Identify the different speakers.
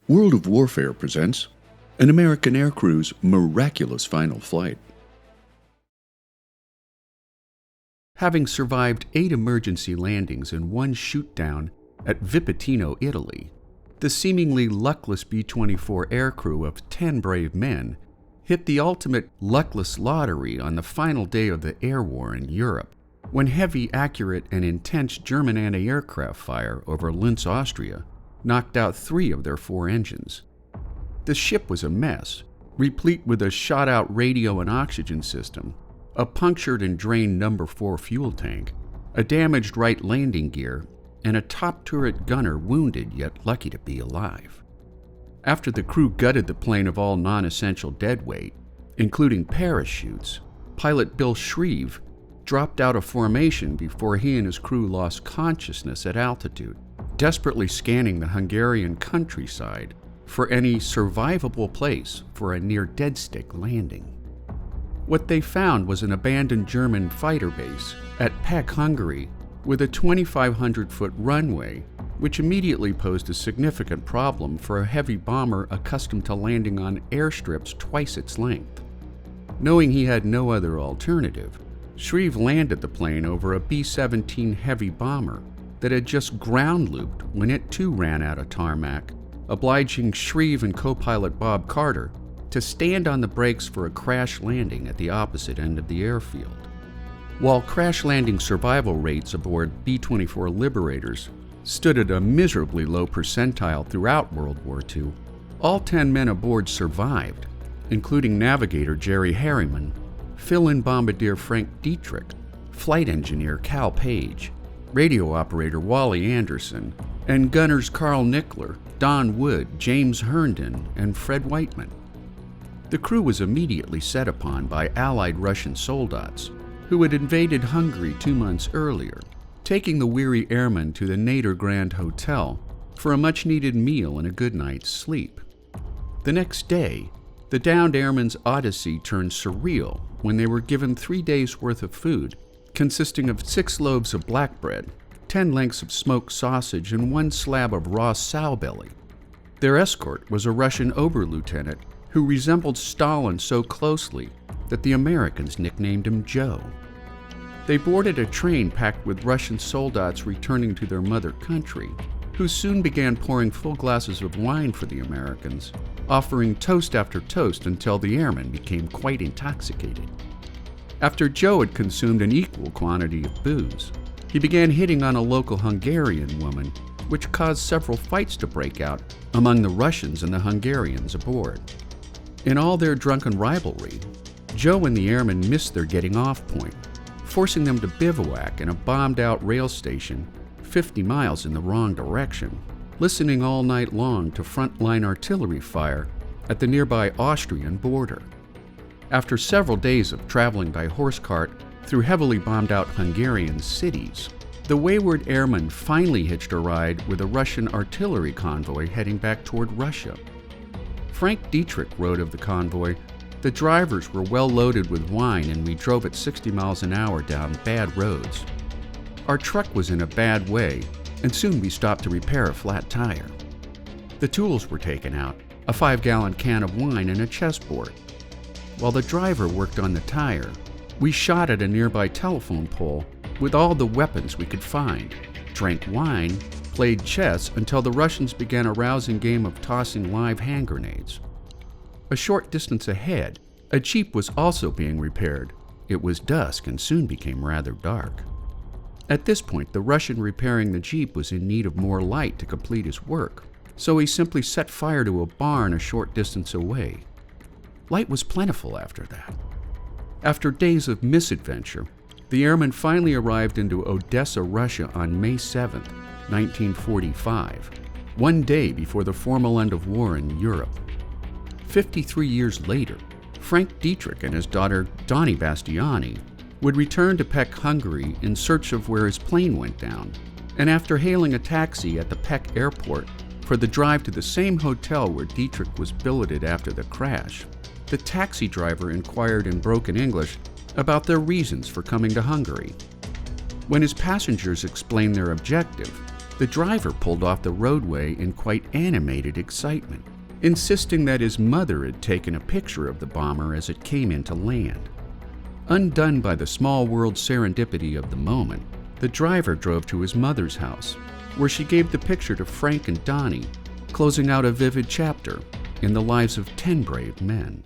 Speaker 1: World of Warfare presents an American Aircrew's miraculous final flight. Having survived 8 emergency landings and 1 shoot-down at Vipitino, Italy, the seemingly luckless B-24 aircrew of 10 brave men hit the ultimate luckless lottery on the final day of the air war in Europe, when heavy, accurate, and intense German anti-aircraft fire over Linz, Austria, knocked out 3 of their 4 engines. The ship was a mess, replete with a shot-out radio and oxygen system, a punctured and drained No. 4 fuel tank, a damaged right landing gear, and a top turret gunner wounded yet lucky to be alive. After the crew gutted the plane of all non-essential deadweight, including parachutes, pilot Bill Shreve dropped out of formation before he and his crew lost consciousness at altitude, desperately scanning the Hungarian countryside for any survivable place for a near-dead-stick landing. What they found was an abandoned German fighter base at Pécs, Hungary, with a 2,500-foot runway, which immediately posed a significant problem for a heavy bomber accustomed to landing on airstrips twice its length. Knowing he had no other alternative, Shreve landed the plane over a B-17 heavy bomber that had just ground-looped when it too ran out of tarmac, obliging Shreve and co-pilot Bob Carter to stand on the brakes for a crash landing at the opposite end of the airfield. While crash landing survival rates aboard B-24 Liberators stood at a miserably low percentile throughout World War II, all 10 men aboard survived, including navigator Jerry Harriman, fill-in bombardier Frank Dietrich, flight engineer Cal Page, radio operator Wally Anderson, and gunners Carl Nickler, Don Wood, James Herndon, and Fred Whiteman. The crew was immediately set upon by Allied Russian soldats who had invaded Hungary 2 months earlier, taking the weary airmen to the Nader Grand Hotel for a much-needed meal and a good night's sleep. The next day, the downed airmen's odyssey turned surreal when they were given 3 days' worth of food, consisting of 6 loaves of black bread, 10 lengths of smoked sausage, and 1 slab of raw sow belly. Their escort was a Russian Oberlieutenant who resembled Stalin so closely that the Americans nicknamed him Joe. They boarded a train packed with Russian soldats returning to their mother country, who soon began pouring full glasses of wine for the Americans, offering toast after toast until the airmen became quite intoxicated. After Joe had consumed an equal quantity of booze, he began hitting on a local Hungarian woman, which caused several fights to break out among the Russians and the Hungarians aboard. In all their drunken rivalry, Joe and the airmen missed their getting-off point, forcing them to bivouac in a bombed-out rail station 50 miles in the wrong direction, listening all night long to front-line artillery fire at the nearby Austrian border. After several days of traveling by horse cart through heavily bombed-out Hungarian cities, the wayward airmen finally hitched a ride with a Russian artillery convoy heading back toward Russia. Frank Dietrich wrote of the convoy, "The drivers were well loaded with wine and we drove at 60 miles an hour down bad roads. Our truck was in a bad way and soon we stopped to repair a flat tire. The tools were taken out, a 5-gallon can of wine and a chessboard. While the driver worked on the tire, we shot at a nearby telephone pole with all the weapons we could find, drank wine, played chess until the Russians began a rousing game of tossing live hand grenades. A short distance ahead, a jeep was also being repaired. It was dusk and soon became rather dark. At this point, the Russian repairing the jeep was in need of more light to complete his work, so he simply set fire to a barn a short distance away. Light was plentiful after that. After days of misadventure, the airmen finally arrived into Odessa, Russia on May 7, 1945, 1 day before the formal end of war in Europe. 53 years later, Frank Dietrich and his daughter Donnie Bastiani would return to Pécs, Hungary in search of where his plane went down, and after hailing a taxi at the Pécs airport for the drive to the same hotel where Dietrich was billeted after the crash, the taxi driver inquired in broken English about their reasons for coming to Hungary. When his passengers explained their objective, The driver pulled off the roadway in quite animated excitement, insisting that his mother had taken a picture of the bomber as it came into land. Undone by the small world serendipity of the moment, the driver drove to his mother's house, where she gave the picture to Frank and Donnie, closing out a vivid chapter in the lives of 10 brave men.